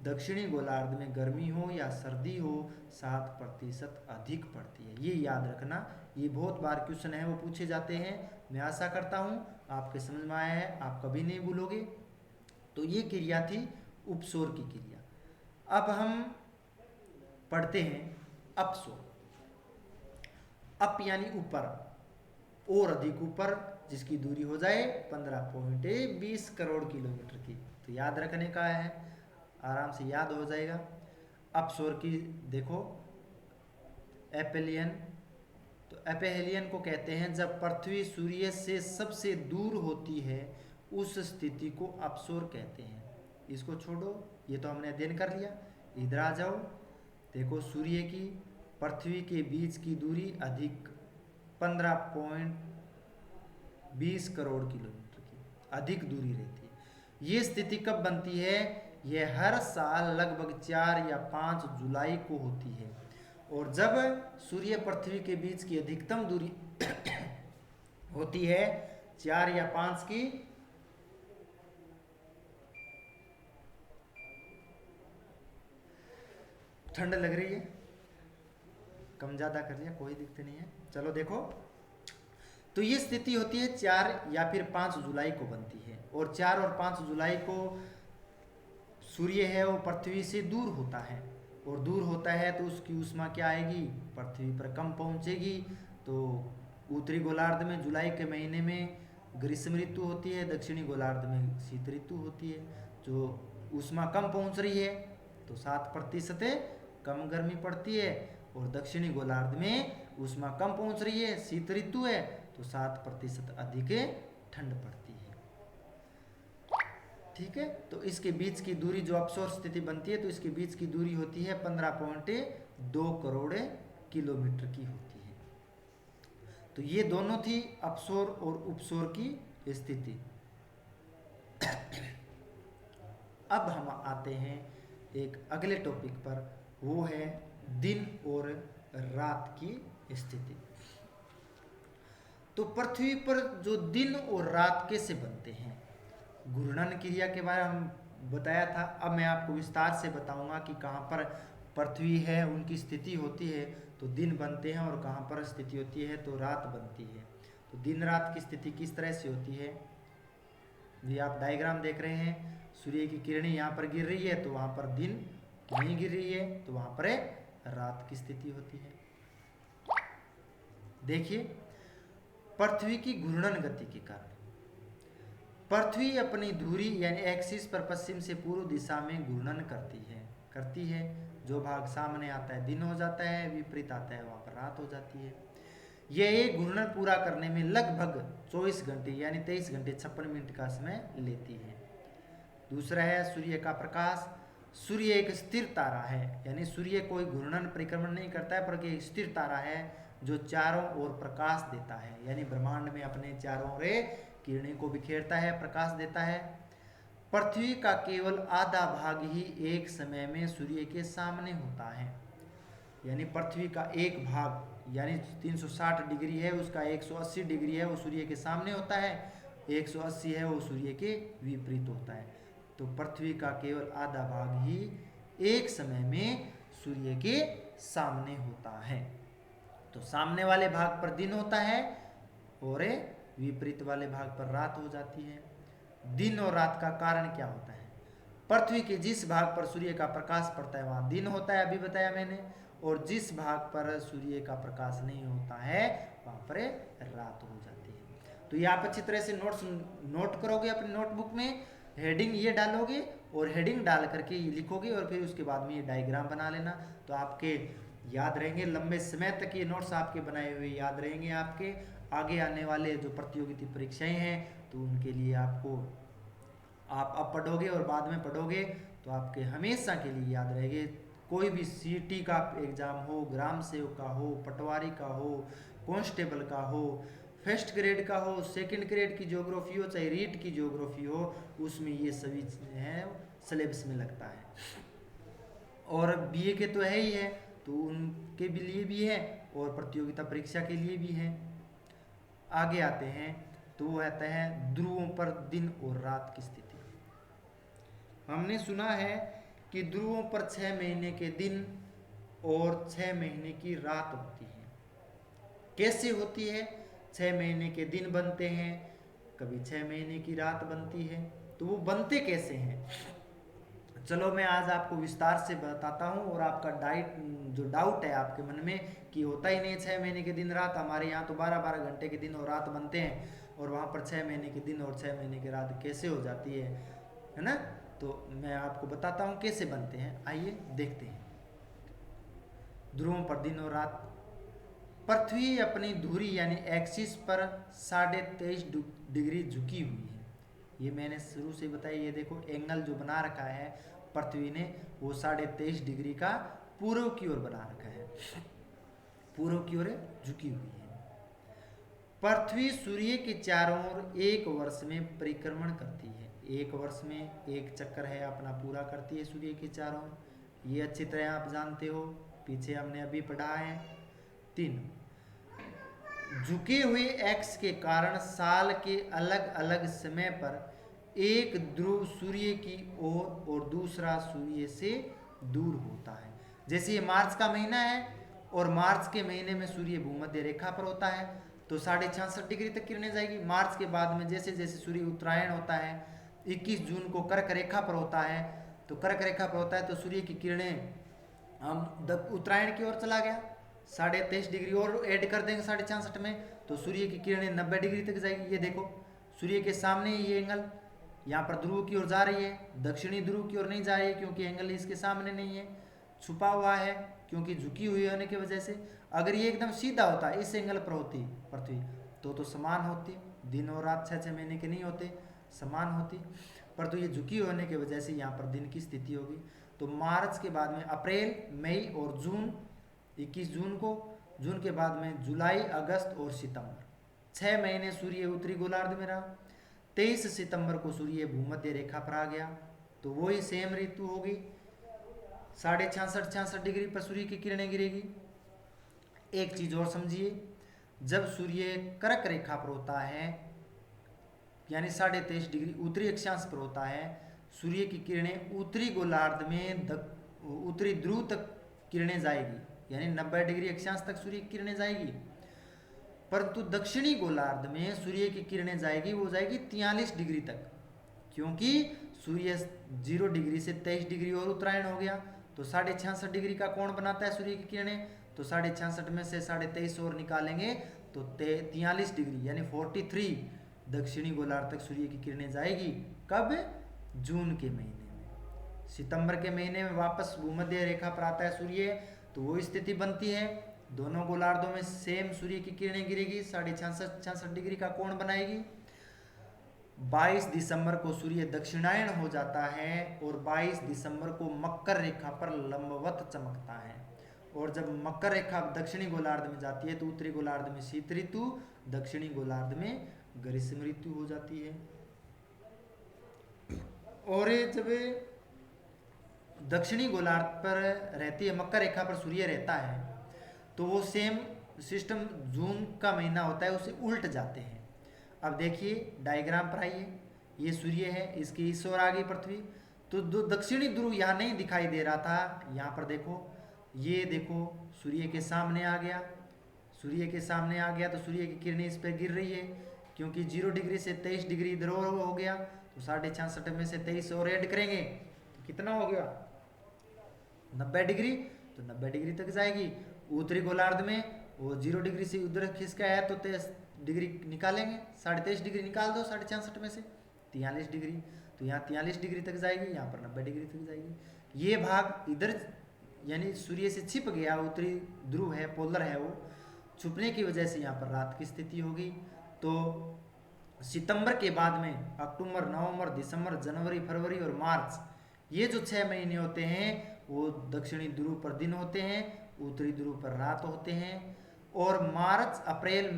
दक्षिणी गोलार्ध में गर्मी हो या सर्दी हो 7% अधिक पड़ती है। ये याद रखना, ये बहुत बार क्वेश्चन है वो पूछे जाते हैं। मैं आशा करता हूँ आपके समझ में आया है, आप कभी नहीं भूलोगे। तो ये क्रिया थी उपसौर की क्रिया। अब हम पढ़ते हैं अपसौर। अप यानी ऊपर, और अधिक ऊपर, जिसकी दूरी हो जाए 15.20 करोड़ किलोमीटर की। तो याद रखने का है, आराम से याद हो जाएगा। अपसौर की देखो, एपेलियन, तो एपेहेलियन को कहते हैं जब पृथ्वी सूर्य से सबसे दूर होती है, उस स्थिति को अपसोर कहते हैं। इसको छोड़ो, ये तो हमने अध्ययन कर लिया। इधर आ जाओ, देखो सूर्य की पृथ्वी के बीच की दूरी अधिक 15.20 करोड़ किलोमीटर की अधिक दूरी रहती है। ये स्थिति कब बनती है? यह हर साल लगभग 4 या 5 जुलाई को होती है। और जब सूर्य पृथ्वी के बीच की अधिकतम दूरी होती है 4 या 5 की, ठंड लग रही है, कम ज़्यादा कर लिया, कोई दिक्कत नहीं है। चलो देखो, तो ये स्थिति होती है 4 या फिर 5 जुलाई को बनती है। और 4 और 5 जुलाई को सूर्य है वो पृथ्वी से दूर होता है, और दूर होता है तो उसकी ऊष्मा क्या आएगी? पृथ्वी पर कम पहुंचेगी। तो उत्तरी गोलार्ध में जुलाई के महीने में ग्रीष्म ऋतु होती है, दक्षिणी गोलार्ध में शीत ऋतु होती है। जो ऊष्मा कम पहुंच रही है तो 7% कम गर्मी पड़ती है, और दक्षिणी गोलार्ध में ऊष्मा कम पहुंच रही है, शीत ऋतु है, तो 7% अधिक ठंड पड़ती है। ठीक है, तो इसके बीच की दूरी जो अपसोर स्थिति बनती है, तो इसके बीच की दूरी होती है 15.2 करोड़ किलोमीटर की होती है। तो ये दोनों थी अपसोर और उपसोर की स्थिति। अब हम आते हैं एक अगले टॉपिक पर, वो है दिन और रात की स्थिति। तो पृथ्वी पर जो दिन और रात कैसे बनते हैं, घूर्णन क्रिया के बारे में हम बताया था। अब मैं आपको विस्तार से बताऊंगा कि कहाँ पर पृथ्वी है उनकी स्थिति होती है तो दिन बनते हैं, और कहाँ पर स्थिति होती है तो रात बनती है। तो दिन रात की स्थिति किस तरह से होती है, ये आप डायग्राम देख रहे हैं। सूर्य की किरणें यहाँ पर गिर रही है तो वहाँ पर दिन नहीं गिर रही है, तो वहाँ पर रात की स्थिति होती है। देखिए, पृथ्वी की घूर्णन गति के कारण पृथ्वी अपनी धुरी यानी एक्सिस पर पश्चिम से पूर्व दिशा में घूर्णन करती है। जो भाग सामने आता है दिन हो जाता है, विपरीत आता है वहाँ पर रात हो जाती है। यह एक घूर्णन पूरा करने में लगभग 24 घंटे यानी 23 घंटे 56 मिनट का समय लेती है। दूसरा है सूर्य का प्रकाश। सूर्य एक स्थिर तारा है, यानी सूर्य कोई घूर्णन परिक्रमण नहीं करता है, बल्कि एक स्थिर तारा है जो चारों ओर प्रकाश देता है, यानी ब्रह्मांड में अपने चारों ओर किरणें को बिखेरता है, प्रकाश देता है। पृथ्वी का केवल आधा भाग ही एक समय में सूर्य के सामने होता है, यानी पृथ्वी का एक भाग यानी 360 डिग्री है, उसका 180 डिग्री है वो सूर्य के सामने होता है, 180 है वो सूर्य के विपरीत होता है। तो पृथ्वी का केवल आधा भाग ही एक समय में सूर्य के सामने होता है। तो सामने वाले भाग पर दिन होता है और विपरीत वाले भाग पर रात हो जाती है। दिन और रात का कारण क्या होता है? पृथ्वी के जिस भाग पर सूर्य का प्रकाश पड़ता है वहाँ दिन होता है, अभी बताया मैंने, और जिस भाग पर सूर्य का प्रकाश नहीं होता है वहाँ पर रात हो जाती है। तो ये आप अच्छी तरह से नोट करोगे अपनी नोटबुक में, हेडिंग ये डालोगे और हेडिंग डाल करके ये लिखोगे, और फिर उसके बाद में ये डायग्राम बना लेना, तो आपके याद रहेंगे। लंबे समय तक ये नोट्स आपके बनाए हुए याद रहेंगे। आपके आगे आने वाले जो प्रतियोगिता परीक्षाएं हैं तो उनके लिए आपको आप अब पढ़ोगे और बाद में पढ़ोगे तो आपके हमेशा के लिए याद रहेंगे। कोई भी सीटी का एग्ज़ाम हो, ग्राम सेवक का हो, पटवारी का हो, कांस्टेबल का हो, फर्स्ट ग्रेड का हो, सेकंड ग्रेड की ज्योग्राफी हो, चाहे रीट की ज्योग्राफी हो, उसमें ये सभी हैं सिलेबस में लगता है। और बीए के तो है ही है, तो उनके भी लिए भी है और प्रतियोगिता परीक्षा के लिए भी है। आगे आते हैं तो वो आता है ध्रुवों पर दिन और रात की स्थिति। हमने सुना है कि ध्रुवों पर 6 महीने के दिन और 6 महीने की रात होती है। कैसे होती है? 6 महीने के दिन बनते हैं, कभी 6 महीने की रात बनती है। तो वो बनते कैसे हैं, चलो मैं आज आपको विस्तार से बताता हूँ। और आपका जो डाउट है आपके मन में कि होता ही नहीं 6 महीने के दिन रात, हमारे यहाँ तो 12-12 घंटे के दिन और रात बनते हैं, और वहाँ पर 6 महीने के दिन और 6 महीने की रात कैसे हो जाती है ना? तो मैं आपको बताता हूँ कैसे बनते हैं, आइए देखते हैं। ध्रुवों पर दिन और रात पृथ्वी अपनी धुरी यानी एक्सिस पर 23.5 डिग्री झुकी हुई है। ये मैंने शुरू से बताया, ये देखो एंगल जो बना रखा है पृथ्वी ने वो 23.5 डिग्री का पूर्व की ओर बना रखा है, पूर्व की ओर झुकी हुई है। पृथ्वी सूर्य के चारों ओर एक वर्ष में परिक्रमण करती है। एक वर्ष में एक चक्कर है अपना पूरा करती है सूर्य के चारों ओर, ये अच्छी तरह आप जानते हो, पीछे हमने अभी पढ़ा है। 3, झुके हुए एक्स के कारण साल के अलग अलग समय पर एक ध्रुव सूर्य की ओर और दूसरा सूर्य से दूर होता है। जैसे ये मार्च का महीना है और मार्च के महीने में सूर्य भूमध्य रेखा पर होता है तो 66.5 डिग्री तक किरणें जाएगी। मार्च के बाद में जैसे जैसे सूर्य उत्तरायण होता है, 21 जून को कर्क रेखा पर होता है, तो कर्क रेखा पर होता है तो सूर्य की किरणें हम उत्तरायण की ओर चला गया, 23.5 डिग्री और ऐड कर देंगे 66.5 में तो सूर्य की किरणें 90 डिग्री तक जाएगी। ये देखो सूर्य के सामने ये एंगल यहाँ पर ध्रुव की ओर जा रही है, दक्षिणी ध्रुव की ओर नहीं जा रही है क्योंकि एंगल इसके सामने नहीं है, छुपा हुआ है क्योंकि झुकी हुई होने की वजह से। अगर ये एकदम सीधा होता इस एंगल पर होती पृथ्वी तो समान होती, दिन और रात 6-6 महीने के नहीं होते, समान होती, पर तो ये झुकी होने की वजह से यहाँ पर दिन की स्थिति होगी। तो मार्च के बाद में अप्रैल, मई और जून, 21 जून को, जून के बाद में जुलाई, अगस्त और सितंबर, 6 महीने सूर्य उत्तरी गोलार्ध में रहा। 23 सितंबर को सूर्य भूमध्य रेखा पर आ गया तो वही सेम ऋतु होगी, 66.5 डिग्री पर सूर्य की किरणें गिरेगी। एक चीज और समझिए, जब सूर्य कर्क रेखा पर होता है यानी 23.5 डिग्री उत्तरी अक्षांश पर होता है, सूर्य की किरणें उत्तरी गोलार्ध में उत्तरी ध्रुव तक किरणें जाएगी यानी 90 डिग्री अक्षांश तक सूर्य की किरणें जाएगी। परंतु दक्षिणी गोलार्ध में सूर्य की किरणें जाएगी वो जाएगी 43 डिग्री तक, क्योंकि सूर्य 0 डिग्री से 23 डिग्री और उत्तरायण हो गया तो 66.5 डिग्री का कोण बनाता है सूर्य की किरणें, तो 66.5 में से 23.5 और निकालेंगे तो 43 डिग्री यानी 43 दक्षिणी गोलार्ध तक सूर्य की किरणें जाएगी। कब? जून के महीने में। सितंबर के महीने में वापस भूमध्य रेखा पर आता है सूर्य तो वो स्थिति बनती है, दोनों गोलार्धों में सेम सूर्य की किरणें गिरेगी, 66.5 डिग्री का कोण बनाएगी। 22 दिसंबर को सूर्य दक्षिणायन हो जाता है और 22 दिसंबर को मकर रेखा पर लंबवत चमकता है। और जब मकर रेखा दक्षिणी गोलार्ध में जाती है तो उत्तरी गोलार्ध में शीत ऋतु, दक्षिणी गोलार्ध में ग्रीष्म ऋतु हो जाती है। और जब दक्षिणी गोलार्ध पर रहती है, मकर रेखा पर सूर्य रहता है तो वो सेम सिस्टम जून का महीना होता है उसे उल्ट जाते हैं। अब देखिए डायग्राम पर आइए, ये सूर्य है, इसकी इस ओर आ गई पृथ्वी, तो दक्षिणी ध्रुव यहाँ नहीं दिखाई दे रहा था, यहाँ पर देखो, ये देखो सूर्य के सामने आ गया, सूर्य के सामने आ गया तो सूर्य की किरणें इस पर गिर रही है क्योंकि 0 डिग्री से 23 डिग्री इधर और हो गया तो 66.5 में से 23 और ऐड करेंगे तो कितना हो गया 90 डिग्री, तो 90 डिग्री तक जाएगी। उत्तरी गोलार्ध में वो 0 डिग्री से उधर खिसका है तो 23 डिग्री निकालेंगे, 23.5 डिग्री निकाल दो 66.5 में से 43 डिग्री, तो यहाँ 43 डिग्री तक जाएगी, यहाँ पर 90 डिग्री तक जाएगी। ये भाग इधर यानी सूर्य से छिप गया, उत्तरी ध्रुव है, पोलर है, वो छुपने की वजह से यहाँ पर रात की स्थिति होगी। तो सितंबर के बाद में अक्टूबर, नवंबर, दिसंबर, जनवरी, फरवरी और मार्च, ये जो 6 महीने होते हैं वो दक्षिणी ध्रुव पर दिन होते हैं, उत्तरी ध्रुव पर रात होते हैं। और मार्च, अप्रैल,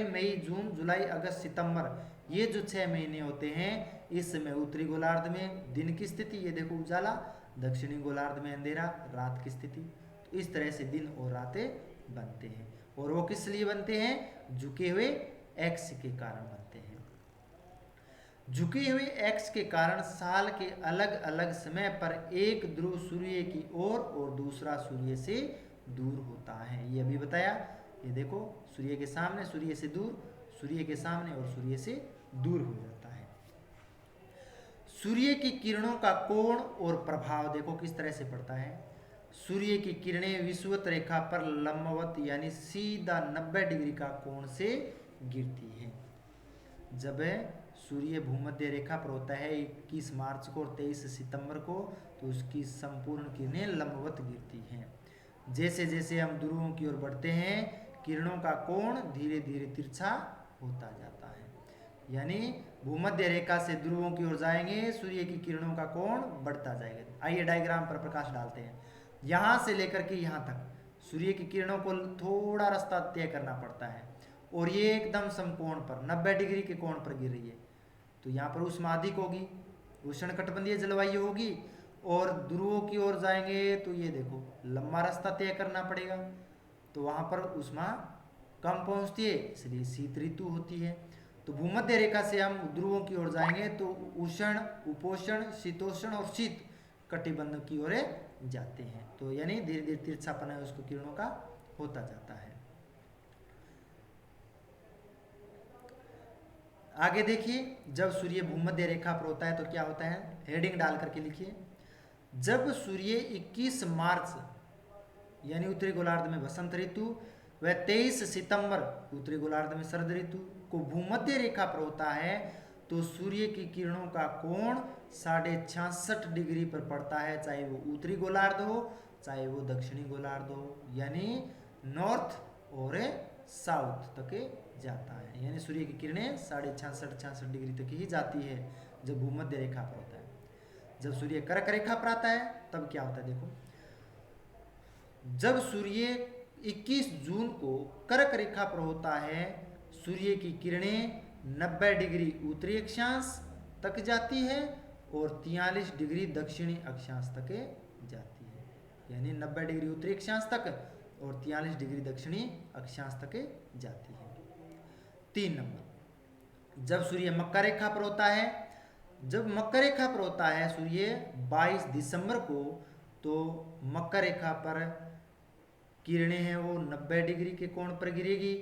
मई, जून, जुलाई, अगस्त, सितंबर, ये जो 6 महीने होते हैं इस समय उत्तरी गोलार्ध में दिन की स्थिति, ये देखो उजाला, दक्षिणी गोलार्ध में अंधेरा, रात की स्थिति। तो इस तरह से दिन और रातें बनते हैं और वो किस लिए बनते हैं? झुके हुए एक्स के कारण बनते हैं। झुके हुए एक्स के कारण साल के अलग अलग समय पर एक ध्रुव सूर्य की ओर और दूसरा सूर्य से दूर होता है। ये अभी बताया, ये देखो सूर्य के सामने, सूर्य से दूर, सूर्य के सामने और सूर्य से दूर हो जाता है। सूर्य की किरणों का कोण और प्रभाव देखो किस तरह से पड़ता है। सूर्य की किरणें विषुवत रेखा पर लंबवत यानी सीधा 90 डिग्री का कोण से गिरती है। जब सूर्य भूमध्य रेखा पर होता है 21 मार्च को और 23 सितंबर को, तो उसकी संपूर्ण किरणें लंबवत गिरती हैं। जैसे जैसे हम ध्रुवों की ओर बढ़ते हैं किरणों का कोण धीरे धीरे तिरछा होता जाता है। यानी भूमध्य रेखा से ध्रुवों की ओर जाएंगे सूर्य की किरणों का कोण बढ़ता जाएगा। आइए डायग्राम पर प्रकाश डालते हैं। यहाँ से लेकर के यहाँ तक सूर्य की किरणों को थोड़ा रास्ता तय करना पड़ता है और ये एकदम समकोण पर 90 डिग्री के कोण पर गिर रही है। तो यहाँ पर ऊष्मा अधिक होगी, उष्णकटिबंधीय जलवायु होगी, और ध्रुवों की ओर जाएंगे तो ये देखो लंबा रास्ता तय करना पड़ेगा, तो वहाँ पर ऊष्मा कम पहुँचती है, इसलिए शीत ऋतु होती है। तो भूमध्य रेखा से हम ध्रुवों की ओर जाएंगे तो उष्ण, उपोष्ण, शीतोष्ण और शीत कटिबंध की ओर जाते हैं। तो यानी धीरे धीरे तिरछापन है उसको किरणों का होता जाता है। आगे देखिए, जब सूर्य भूमध्य रेखा पर होता है तो क्या होता है, हेडिंग डाल करके लिखिए। जब सूर्य 21 मार्च यानी उत्तरी गोलार्ध में वसंत ऋतु व 23 सितंबर उत्तरी गोलार्ध में शरद ऋतु को भूमध्य रेखा पर होता है तो सूर्य की किरणों का कोण 66.5 डिग्री पर पड़ता है, चाहे वो उत्तरी गोलार्ध हो चाहे वो दक्षिणी गोलार्ध हो, यानी नॉर्थ और साउथ तक जाता है। यानी सूर्य की किरणें 66.5 डिग्री तक ही जाती है जब भूमध्य रेखा पर होता है। जब सूर्य कर्क रेखा पर आता है तब क्या होता है, देखो जब सूर्य 21 जून को कर्क रेखा पर होता है सूर्य की किरणें 90 डिग्री उत्तरी अक्षांश तक जाती है और 43 डिग्री दक्षिणी अक्षांश तक जाती है। यानी 90 डिग्री उत्तरी अक्षांश तक और 43 डिग्री दक्षिणी अक्षांश तक जाती है। 3 नंबर, जब सूर्य मकर रेखा पर होता है, जब मकर रेखा पर होता है सूर्य 22 दिसंबर को, तो मकर रेखा पर किरणें हैं वो 90 डिग्री के कोण पर गिरेगी,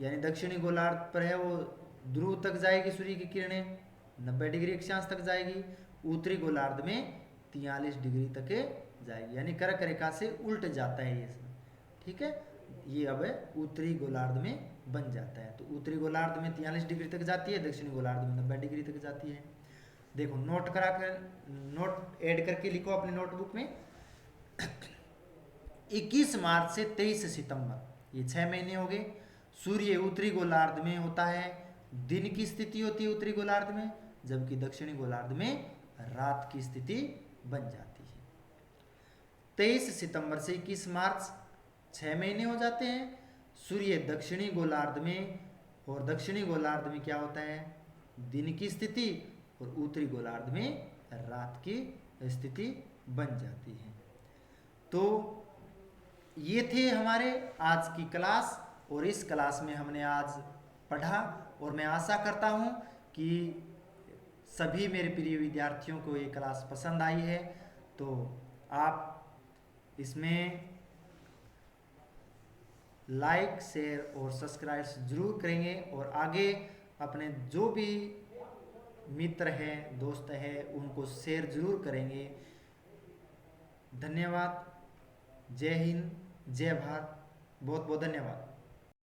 यानी दक्षिणी गोलार्ध पर है वो ध्रुव तक जाएगी सूर्य की किरणें 90 डिग्री अक्षांश तक जाएगी, उत्तरी गोलार्ध में 43 डिग्री तक जाएगी, यानी कर्क रेखा से उल्ट जाता है ये, ठीक है। ये अब उत्तरी गोलार्ध में बन जाता है, तो उत्तरी गोलार्ध में 43 डिग्री तक जाती है, दक्षिणी गोलार्ध में 90 डिग्री तक जाती है। देखो नोट करा कर, नोट ऐड करके लिखो अपने नोटबुक में। 21 मार्च से 23 सितंबर ये 6 महीने हो गए। सूर्य उत्तरी गोलार्ध में होता है, दिन की स्थिति होती है उत्तरी गोलार्ध में, जबकि दक्षिणी गोलार्ध में रात की स्थिति बन जाती है। 23 सितंबर से 21 मार्च 6 महीने हो जाते हैं। सूर्य दक्षिणी गोलार्ध में, और दक्षिणी गोलार्ध में क्या होता है, दिन की स्थिति, और उत्तरी गोलार्ध में रात की स्थिति बन जाती है। तो ये थे हमारे आज की क्लास, और इस क्लास में हमने आज पढ़ा, और मैं आशा करता हूँ कि सभी मेरे प्रिय विद्यार्थियों को ये क्लास पसंद आई है। तो आप इसमें लाइक, शेयर और सब्सक्राइब जरूर करेंगे, और आगे अपने जो भी मित्र हैं, दोस्त हैं, उनको शेयर जरूर करेंगे। धन्यवाद। जय हिंद, जय भारत, बहुत बहुत धन्यवाद।